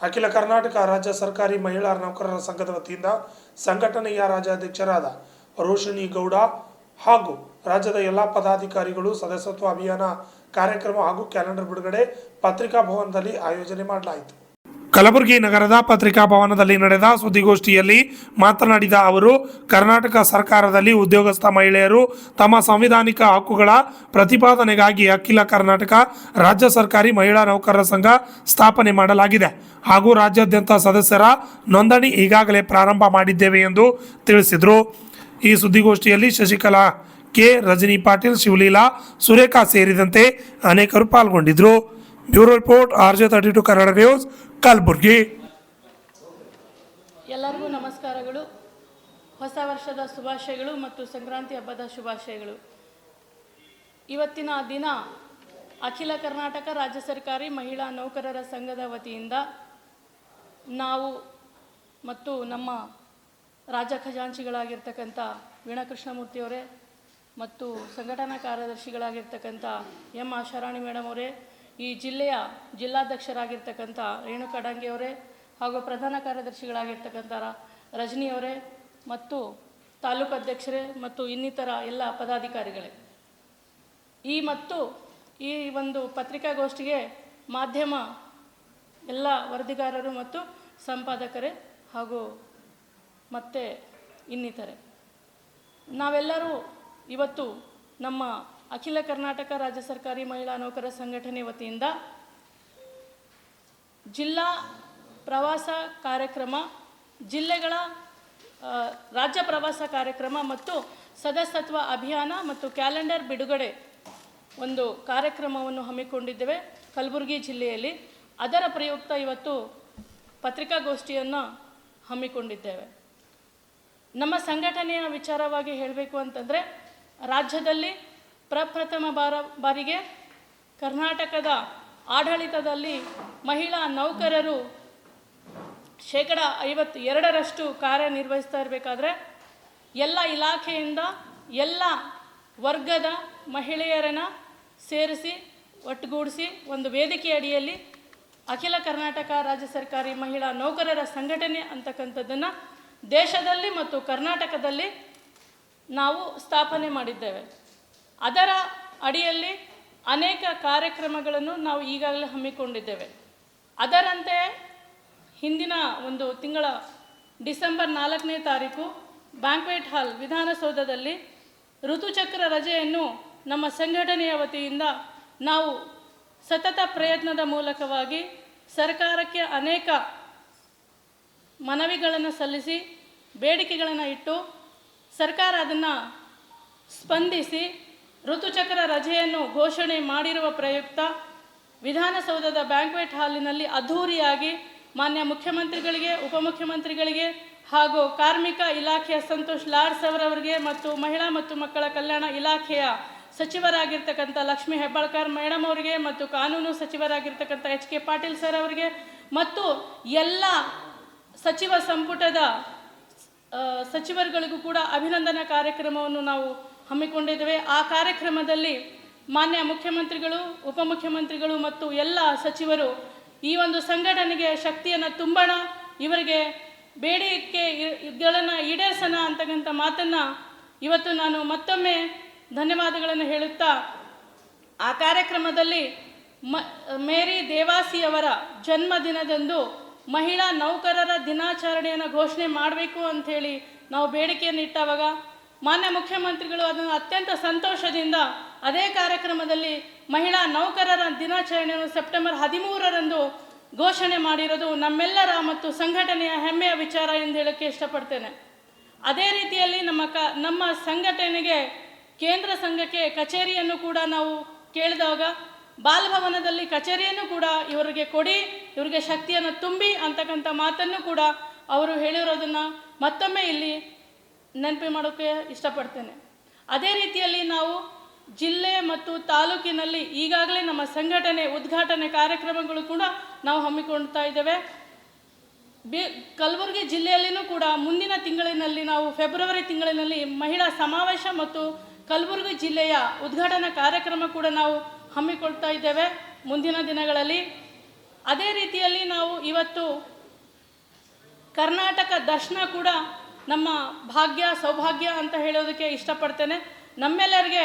ಅಖಿಲ ಕರ್ನಾಟಕ ರಾಜ್ಯ ಸರ್ಕಾರಿ ಮಹಿಳಾ ನೌಕರರ ಸಂಘದ ವತಿಯಿಂದ ಸಂಘಟನೆಯ ರಾಜ್ಯಾಧ್ಯಕ್ಷರಾದ ರೋಶಿನಿ ಗೌಡ ಹಾಗೂ ರಾಜ್ಯದ ಎಲ್ಲ ಪದಾಧಿಕಾರಿಗಳು ಸದಸ್ಯತ್ವ ಅಭಿಯಾನ ಕಾರ್ಯಕ್ರಮ ಹಾಗೂ ಕ್ಯಾಲೆಂಡರ್ ಬಿಡುಗಡೆ ಪತ್ರಿಕಾ ಭವನದಲ್ಲಿ ಆಯೋಜನೆ ಮಾಡಲಾಯಿತು. ಕಲಬುರಗಿ ನಗರದ ಪತ್ರಿಕಾ ಭವನದಲ್ಲಿ ನಡೆದ ಸುದ್ದಿಗೋಷ್ಠಿಯಲ್ಲಿ ಮಾತನಾಡಿದ ಅವರು, ಕರ್ನಾಟಕ ಸರ್ಕಾರದಲ್ಲಿ ಉದ್ಯೋಗಸ್ಥ ಮಹಿಳೆಯರು ತಮ್ಮ ಸಾಂವಿಧಾನಿಕ ಹಕ್ಕುಗಳ ಪ್ರತಿಪಾದನೆಗಾಗಿ ಅಖಿಲ ಕರ್ನಾಟಕ ರಾಜ್ಯ ಸರ್ಕಾರಿ ಮಹಿಳಾ ನೌಕರರ ಸಂಘ ಸ್ಥಾಪನೆ ಮಾಡಲಾಗಿದೆ ಹಾಗೂ ರಾಜ್ಯಾದ್ಯಂತ ಸದಸ್ಯರ ನೋಂದಣಿ ಈಗಾಗಲೇ ಪ್ರಾರಂಭ ಮಾಡಿದ್ದೇವೆ ಎಂದು ತಿಳಿಸಿದರು. ಈ ಸುದ್ದಿಗೋಷ್ಠಿಯಲ್ಲಿ ಶಶಿಕಲಾ ಕೆ, ರಜನಿ ಪಾಟೀಲ್, ಶಿವಲೀಲಾ, ಸುರೇಖಾ ಸೇರಿದಂತೆ ಅನೇಕರು ಪಾಲ್ಗೊಂಡಿದ್ದರು. Bureau report, RJ32 Kannada news, Kalaburagi. ಎಲ್ಲರಿಗೂ ನಮಸ್ಕಾರಗಳು. ಹೊಸ ವರ್ಷದ ಶುಭಾಶಯಗಳು ಮತ್ತು ಸಂಕ್ರಾಂತಿ ಹಬ್ಬದ ಶುಭಾಶಯಗಳು. ಇವತ್ತಿನ ದಿನ ಅಖಿಲ ಕರ್ನಾಟಕ ರಾಜ್ಯ ಸರ್ಕಾರಿ ಮಹಿಳಾ ನೌಕರರ ಸಂಘದ ವತಿಯಿಂದ ನಾವು ಮತ್ತು ನಮ್ಮ ರಾಜ್ಯ ಖಜಾಂಚಿಗಳಾಗಿರ್ತಕ್ಕಂಥ ವೀಣಾ ಕೃಷ್ಣಮೂರ್ತಿಯವರೇ ಮತ್ತು ಸಂಘಟನಾ ಕಾರ್ಯದರ್ಶಿಗಳಾಗಿರ್ತಕ್ಕಂಥ ಎಂ ಆಶಾರಾಣಿ ಮೇಡಮ್ ಅವರೇ, ಈ ಜಿಲ್ಲೆಯ ಜಿಲ್ಲಾಧ್ಯಕ್ಷರಾಗಿರ್ತಕ್ಕಂಥ ರೇಣುಕಾ ಡಂಗೆಯವರೇ ಹಾಗೂ ಪ್ರಧಾನ ಕಾರ್ಯದರ್ಶಿಗಳಾಗಿರ್ತಕ್ಕಂಥ ರಜನಿಯವರೇ ಮತ್ತು ತಾಲೂಕು ಅಧ್ಯಕ್ಷರೇ ಮತ್ತು ಇನ್ನಿತರ ಎಲ್ಲ ಪದಾಧಿಕಾರಿಗಳೇ, ಈ ಒಂದು ಪತ್ರಿಕಾಗೋಷ್ಠಿಗೆ ಮಾಧ್ಯಮ ಎಲ್ಲ ವರದಿಗಾರರು ಮತ್ತು ಸಂಪಾದಕರೇ ಹಾಗೂ ಮತ್ತು ಇನ್ನಿತರೆ, ನಾವೆಲ್ಲರೂ ಇವತ್ತು ನಮ್ಮ ಅಖಿಲ ಕರ್ನಾಟಕ ರಾಜ್ಯ ಸರ್ಕಾರಿ ಮಹಿಳಾ ನೌಕರರ ಸಂಘಟನೆ ವತಿಯಿಂದ ಜಿಲ್ಲಾ ಪ್ರವಾಸ ಕಾರ್ಯಕ್ರಮ, ಜಿಲ್ಲೆಗಳ ರಾಜ್ಯ ಪ್ರವಾಸ ಕಾರ್ಯಕ್ರಮ ಮತ್ತು ಸದಸ್ಯತ್ವ ಅಭಿಯಾನ ಮತ್ತು ಕ್ಯಾಲೆಂಡರ್ ಬಿಡುಗಡೆ ಒಂದು ಕಾರ್ಯಕ್ರಮವನ್ನು ಹಮ್ಮಿಕೊಂಡಿದ್ದೇವೆ ಕಲಬುರಗಿ ಜಿಲ್ಲೆಯಲ್ಲಿ. ಅದರ ಪ್ರಯುಕ್ತ ಇವತ್ತು ಪತ್ರಿಕಾಗೋಷ್ಠಿಯನ್ನು ಹಮ್ಮಿಕೊಂಡಿದ್ದೇವೆ. ನಮ್ಮ ಸಂಘಟನೆಯ ವಿಚಾರವಾಗಿ ಹೇಳಬೇಕು ಅಂತಂದರೆ, ರಾಜ್ಯದಲ್ಲಿ ಪ್ರಪ್ರಥಮ ಬಾರಿಗೆ ಕರ್ನಾಟಕದ ಆಡಳಿತದಲ್ಲಿ ಮಹಿಳಾ ನೌಕರರು 52% ಕಾರ್ಯನಿರ್ವಹಿಸ್ತಾ ಇರಬೇಕಾದ್ರೆ ಎಲ್ಲ ಇಲಾಖೆಯಿಂದ ಎಲ್ಲ ವರ್ಗದ ಮಹಿಳೆಯರನ್ನು ಸೇರಿಸಿ ಒಟ್ಟುಗೂಡಿಸಿ ಒಂದು ವೇದಿಕೆ ಅಡಿಯಲ್ಲಿ ಅಖಿಲ ಕರ್ನಾಟಕ ರಾಜ್ಯ ಸರ್ಕಾರಿ ಮಹಿಳಾ ನೌಕರರ ಸಂಘಟನೆ ಅಂತಕ್ಕಂಥದ್ದನ್ನು ದೇಶದಲ್ಲಿ ಮತ್ತು ಕರ್ನಾಟಕದಲ್ಲಿ ನಾವು ಸ್ಥಾಪನೆ ಮಾಡಿದ್ದೇವೆ. ಅದರ ಅಡಿಯಲ್ಲಿ ಅನೇಕ ಕಾರ್ಯಕ್ರಮಗಳನ್ನು ನಾವು ಈಗಾಗಲೇ ಹಮ್ಮಿಕೊಂಡಿದ್ದೇವೆ. ಅದರಂತೆ ಹಿಂದಿನ ಒಂದು ತಿಂಗಳ ಡಿಸೆಂಬರ್ 4ನೇ ತಾರೀಕು ಬ್ಯಾಂಕ್ವೆಟ್ ಹಾಲ್ ವಿಧಾನಸೌಧದಲ್ಲಿ ಋತುಚಕ್ರ ರಜೆಯನ್ನು ನಮ್ಮ ಸಂಘಟನೆಯ ವತಿಯಿಂದ ನಾವು ಸತತ ಪ್ರಯತ್ನದ ಮೂಲಕವಾಗಿ ಸರ್ಕಾರಕ್ಕೆ ಅನೇಕ ಮನವಿಗಳನ್ನು ಸಲ್ಲಿಸಿ ಬೇಡಿಕೆಗಳನ್ನು ಇಟ್ಟು ಸರ್ಕಾರ ಅದನ್ನು ಸ್ಪಂದಿಸಿ ಋತುಚಕ್ರ ರಜೆಯನ್ನು ಘೋಷಣೆ ಮಾಡಿರುವ ಪ್ರಯುಕ್ತ ವಿಧಾನಸೌಧದ ಬ್ಯಾಂಕ್ವೆಟ್ ಹಾಲಿನಲ್ಲಿ ಅದ್ಧೂರಿಯಾಗಿ ಮಾನ್ಯ ಮುಖ್ಯಮಂತ್ರಿಗಳಿಗೆ, ಉಪಮುಖ್ಯಮಂತ್ರಿಗಳಿಗೆ ಹಾಗೂ ಕಾರ್ಮಿಕ ಇಲಾಖೆಯ ಸಂತೋಷ್ ಲಾಡ್ ಅವರಿಗೆ ಮತ್ತು ಮಹಿಳಾ ಮತ್ತು ಮಕ್ಕಳ ಕಲ್ಯಾಣ ಇಲಾಖೆಯ ಸಚಿವರಾಗಿರ್ತಕ್ಕಂಥ ಲಕ್ಷ್ಮೀ ಹೆಬ್ಬಾಳ್ಕರ್ ಮೇಡಮ್ ಅವರಿಗೆ ಮತ್ತು ಕಾನೂನು ಸಚಿವರಾಗಿರ್ತಕ್ಕಂಥ HK ಪಾಟೀಲ್ ಸರ್ ಅವರಿಗೆ ಮತ್ತು ಎಲ್ಲ ಸಚಿವ ಸಂಪುಟದ ಸಚಿವರುಗಳಿಗೂ ಕೂಡ ಅಭಿನಂದನಾ ಕಾರ್ಯಕ್ರಮವನ್ನು ನಾವು ಹಮ್ಮಿಕೊಂಡಿದ್ದೇವೆ. ಆ ಕಾರ್ಯಕ್ರಮದಲ್ಲಿ ಮಾನ್ಯ ಮುಖ್ಯಮಂತ್ರಿಗಳು, ಉಪಮುಖ್ಯಮಂತ್ರಿಗಳು ಮತ್ತು ಎಲ್ಲ ಸಚಿವರು ಈ ಒಂದು ಸಂಘಟನೆಗೆ ಶಕ್ತಿಯನ್ನು ತುಂಬೋಣ, ಇವರಿಗೆ ಬೇಡಿಕೆಗಳನ್ನು ಈಡೇರಿಸೋಣ ಅಂತಕ್ಕಂಥ ಮಾತನ್ನು ಇವತ್ತು ನಾನು ಮತ್ತೊಮ್ಮೆ ಧನ್ಯವಾದಗಳನ್ನು ಹೇಳುತ್ತಾ, ಆ ಕಾರ್ಯಕ್ರಮದಲ್ಲಿ ಮೇರಿ ದೇವಾಸಿಯವರ ಜನ್ಮದಿನದಂದು ಮಹಿಳಾ ನೌಕರರ ದಿನಾಚರಣೆಯನ್ನು ಘೋಷಣೆ ಮಾಡಬೇಕು ಅಂಥೇಳಿ ನಾವು ಬೇಡಿಕೆಯನ್ನು ಇಟ್ಟಾಗ ಮಾನ್ಯ ಮುಖ್ಯಮಂತ್ರಿಗಳು ಅದನ್ನು ಅತ್ಯಂತ ಸಂತೋಷದಿಂದ ಅದೇ ಕಾರ್ಯಕ್ರಮದಲ್ಲಿ ಮಹಿಳಾ ನೌಕರರ ದಿನಾಚರಣೆಯನ್ನು ಸೆಪ್ಟೆಂಬರ್ 13ರಂದು ಘೋಷಣೆ ಮಾಡಿರೋದು ನಮ್ಮೆಲ್ಲರ ಮತ್ತು ಸಂಘಟನೆಯ ಹೆಮ್ಮೆಯ ವಿಚಾರ ಎಂದು ಹೇಳೋಕ್ಕೆ ಇಷ್ಟಪಡ್ತೇನೆ. ಅದೇ ರೀತಿಯಲ್ಲಿ ನಮ್ಮ ಸಂಘಟನೆಗೆ ಕೇಂದ್ರ ಸಂಘಕ್ಕೆ ಕಚೇರಿಯನ್ನು ಕೂಡ ನಾವು ಕೇಳಿದಾಗ ಬಾಲಭವನದಲ್ಲಿ ಕಚೇರಿಯನ್ನು ಕೂಡ ಇವರಿಗೆ ಕೊಡಿ, ಇವರಿಗೆ ಶಕ್ತಿಯನ್ನು ತುಂಬಿ ಅಂತಕ್ಕಂಥ ಮಾತನ್ನು ಕೂಡ ಅವರು ಹೇಳಿರೋದನ್ನು ಮತ್ತೊಮ್ಮೆ ಇಲ್ಲಿ ನೆನಪು ಮಾಡೋಕ್ಕೆ ಇಷ್ಟಪಡ್ತೇನೆ. ಅದೇ ರೀತಿಯಲ್ಲಿ ನಾವು ಜಿಲ್ಲೆ ಮತ್ತು ತಾಲೂಕಿನಲ್ಲಿ ಈಗಾಗಲೇ ನಮ್ಮ ಸಂಘಟನೆ ಉದ್ಘಾಟನೆ ಕಾರ್ಯಕ್ರಮಗಳು ಕೂಡ ನಾವು ಹಮ್ಮಿಕೊಳ್ತಾ ಇದ್ದೇವೆ. ಕಲಬುರಗಿ ಜಿಲ್ಲೆಯಲ್ಲಿನೂ ಕೂಡ ಮುಂದಿನ ತಿಂಗಳಿನಲ್ಲಿ ನಾವು ಫೆಬ್ರವರಿ ತಿಂಗಳಿನಲ್ಲಿ ಮಹಿಳಾ ಸಮಾವೇಶ ಮತ್ತು ಕಲಬುರಗಿ ಜಿಲ್ಲೆಯ ಉದ್ಘಾಟನಾ ಕಾರ್ಯಕ್ರಮ ಕೂಡ ನಾವು ಹಮ್ಮಿಕೊಳ್ತಾ ಇದ್ದೇವೆ ಮುಂದಿನ ದಿನಗಳಲ್ಲಿ. ಅದೇ ರೀತಿಯಲ್ಲಿ ನಾವು ಇವತ್ತು ಕರ್ನಾಟಕ ದರ್ಶನ ಕೂಡ ನಮ್ಮ ಭಾಗ್ಯ ಸೌಭಾಗ್ಯ ಅಂತ ಹೇಳೋದಕ್ಕೆ ಇಷ್ಟಪಡ್ತೇನೆ. ನಮ್ಮೆಲ್ಲರಿಗೆ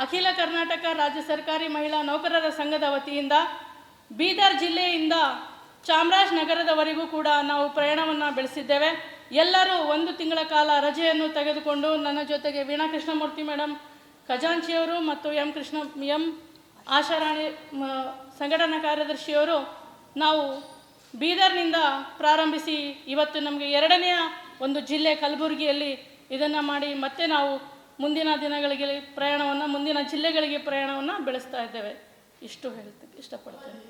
ಅಖಿಲ ಕರ್ನಾಟಕ ರಾಜ್ಯ ಸರ್ಕಾರಿ ಮಹಿಳಾ ನೌಕರರ ಸಂಘದ ವತಿಯಿಂದ ಬೀದರ್ ಜಿಲ್ಲೆಯಿಂದ ಚಾಮರಾಜನಗರದವರೆಗೂ ಕೂಡ ನಾವು ಪ್ರಯಾಣವನ್ನು ಬೆಳೆಸಿದ್ದೇವೆ. ಎಲ್ಲರೂ 1 ತಿಂಗಳ ಕಾಲ ರಜೆಯನ್ನು ತೆಗೆದುಕೊಂಡು ನನ್ನ ಜೊತೆಗೆ ವೀಣಾ ಕೃಷ್ಣಮೂರ್ತಿ ಮೇಡಮ್, ಖಜಾಂಚಿಯವರು ಮತ್ತು ಎಂ ಆಶಾರಾಣಿ ಸಂಘಟನಾ ಕಾರ್ಯದರ್ಶಿಯವರು ನಾವು ಬೀದರ್ನಿಂದ ಪ್ರಾರಂಭಿಸಿ ಇವತ್ತು ನಮಗೆ 2ನೇ ಒಂದು ಜಿಲ್ಲೆ ಕಲಬುರಗಿಯಲ್ಲಿ ಇದನ್ನು ಮಾಡಿ ಮತ್ತೆ ನಾವು ಮುಂದಿನ ದಿನಗಳಿಗೆ ಪ್ರಯಾಣವನ್ನು ಮುಂದಿನ ಜಿಲ್ಲೆಗಳಿಗೆ ಪ್ರಯಾಣವನ್ನು ಬೆಳೆಸ್ತಾ ಇದ್ದೇವೆ. ಇಷ್ಟು ಹೇಳ್ತೇನೆ ಇಷ್ಟಪಡ್ತೇನೆ.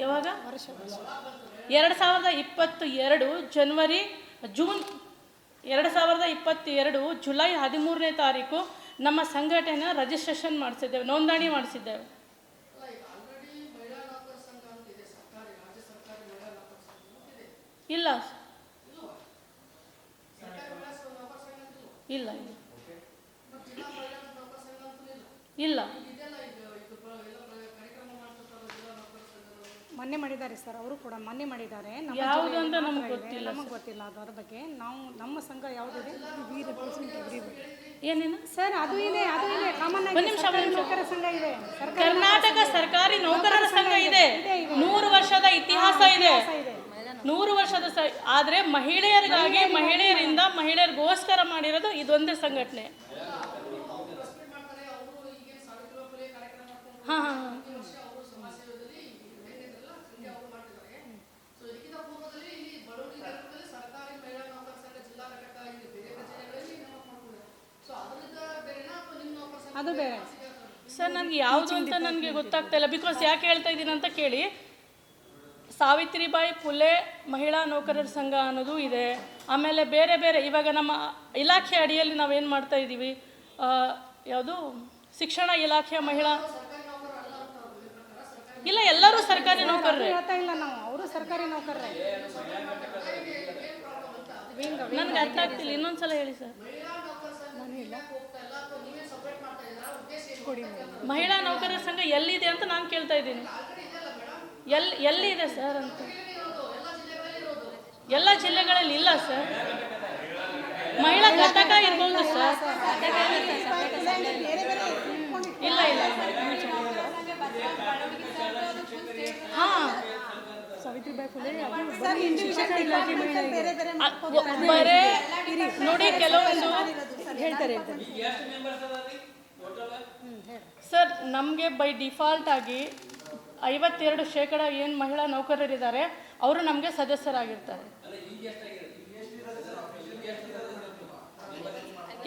ಯಾವಾಗ 2022 ಜೂನ್ 2022 ಜುಲೈ 13ನೇ ತಾರೀಕು ನಮ್ಮ ಸಂಘಟನೆ ರಿಜಿಸ್ಟ್ರೇಷನ್ ಮಾಡಿಸಿದ್ದೇವೆ, ನೋಂದಣಿ ಮಾಡಿಸಿದ್ದೇವೆ. ಇಲ್ಲ ಇಲ್ಲ ಇಲ್ಲ ಮೊನ್ನೆ ಮಾಡಿದ್ದಾರೆ ಸರ್, ಅವರು ಕೂಡ ಮೊನ್ನೆ ಮಾಡಿದ್ದಾರೆ. ಯಾವುದು ಅಂತ ನಮಗೆ ಗೊತ್ತಿಲ್ಲ, ನಮಗೆ ಗೊತ್ತಿಲ್ಲ ಅದರ ಬಗ್ಗೆ. ನಾವು ನಮ್ಮ ಸಂಘ ಯಾವುದಿದೆ ಏನೇನು ಸರ್, ಅದು ಇದೆ ಕಾಮನ್ ನೌಕರರ ಸಂಘ ಇದೆ, ಕರ್ನಾಟಕ ಸರ್ಕಾರಿ ನೌಕರರ ಸಂಘ ಇದೆ. 100 ವರ್ಷದ ಇತಿಹಾಸ ಇದೆ, 100 ವರ್ಷದ ಆದರೆ ಮಹಿಳೆಯರಿಗಾಗಿ ಮಹಿಳೆಯರಿಂದ ಮಹಿಳೆಯರಿಗೋಸ್ಕರ ಮಾಡಿರೋದು ಇದೊಂದೇ ಸಂಘಟನೆ. ಹಾಂ ಹಾಂ ಅದು ಬೇರೆ ಸರ್. ನನಗೆ ಯಾವುದು ಅಂತ ನನಗೆ ಗೊತ್ತಾಗ್ತಾ ಇಲ್ಲ. ಬಿಕಾಸ್ ಯಾಕೆ ಹೇಳ್ತಾ ಇದ್ದೀನಿ ಅಂತ ಕೇಳಿ, ಸಾವಿತ್ರಿಬಾಯಿ ಫುಲೆ ಮಹಿಳಾ ನೌಕರರ ಸಂಘ ಅನ್ನೋದು ಇದೆ. ಆಮೇಲೆ ಬೇರೆ ಬೇರೆ ಇವಾಗ ನಮ್ಮ ಇಲಾಖೆ ಅಡಿಯಲ್ಲಿ ನಾವೇನು ಮಾಡ್ತಾ ಇದ್ದೀವಿ, ಯಾವುದು ಶಿಕ್ಷಣ ಇಲಾಖೆಯ ಮಹಿಳಾ, ಇಲ್ಲ ಎಲ್ಲರೂ ಸರ್ಕಾರಿ ನೌಕರರೇ. ಹೇಳ್ತಾ ಇಲ್ಲ ನಾವು, ಅವರು ಸರ್ಕಾರಿ ನೌಕರರೇ. ನನಗೆ ಅರ್ಥ ಆಗ್ತಿಲ್ಲ, ಇನ್ನೊಂದ್ಸಲ ಹೇಳಿ ಸರ್. ಮಹಿಳಾ ನೌಕರರ ಸಂಘ ಎಲ್ಲಿದೆ ಅಂತ ನಾನು ಕೇಳ್ತಾ ಇದ್ದೀನಿ. ಎಲ್ಲಿದೆ ಸರ್ ಅಂತ? ಎಲ್ಲ ಜಿಲ್ಲೆಗಳಲ್ಲಿ ಇಲ್ಲ ಸರ್. ಮಹಿಳಾ ಘಟಕ ಇರ್ಬೋದು ಸರ್. ಇಲ್ಲ ಇಲ್ಲ ಹಾಂ ಸಾವಿತ್ರಿಬಾಯಿ ಫುಲೆ ಬರೇ ನೋಡಿ ಕೆಲವೊಂದು ಹೇಳ್ತಾರೆ ಸರ್. ನಮಗೆ ಬೈ ಡಿಫಾಲ್ಟ್ ಆಗಿ 52% ಏನು ಮಹಿಳಾ ನೌಕರರಿದ್ದಾರೆ ಅವರು ನಮಗೆ ಸದಸ್ಯರಾಗಿರ್ತಾರೆ.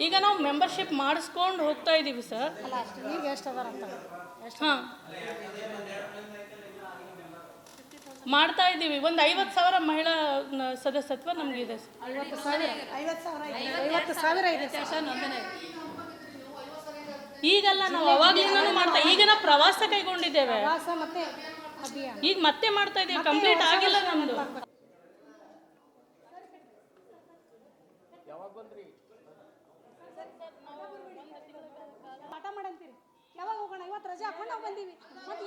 ಈಗ ನಾವು ಮೆಂಬರ್ಶಿಪ್ ಮಾಡಿಸ್ಕೊಂಡು ಹೋಗ್ತಾ ಇದ್ದೀವಿ ಸರ್. ಈಗ ಎಷ್ಟು ಅದಾರ ಅಂತ ಹಾಂ ಮಾಡ್ತಾ ಇದ್ದೀವಿ. ಒಂದು 50,000 ಮಹಿಳಾ ಸದಸ್ಯತ್ವ ನಮಗಿದೆ. 50,000 ಇದೆ ಈಗಲ್ಲ, ನಾವು ಅವಾಗಲಿಂದನೂ ಮಾಡ್ತಾ, ಈಗ ನಾವು ಪ್ರವಾಸ ಕೈಗೊಂಡಿದ್ದೇವೆ, ಮತ್ತೆ ಈಗ ಮತ್ತೆ ಮಾಡ್ತಾ ಇದ್ದೀವಿ. ಕಂಪ್ಲೀಟ್ ಆಗಿಲ್ಲ ನಮ್ಮದು. ಪಾಠ ಮಾಡಂತೀರಿ, ಯಾವಾಗ ಹೋಗೋಣ? ಇವತ್ತು ರಜೆ ಹಾಕೊಂಡು ನಾವು ಬಂದೀವಿ. ಮತ್ತೆ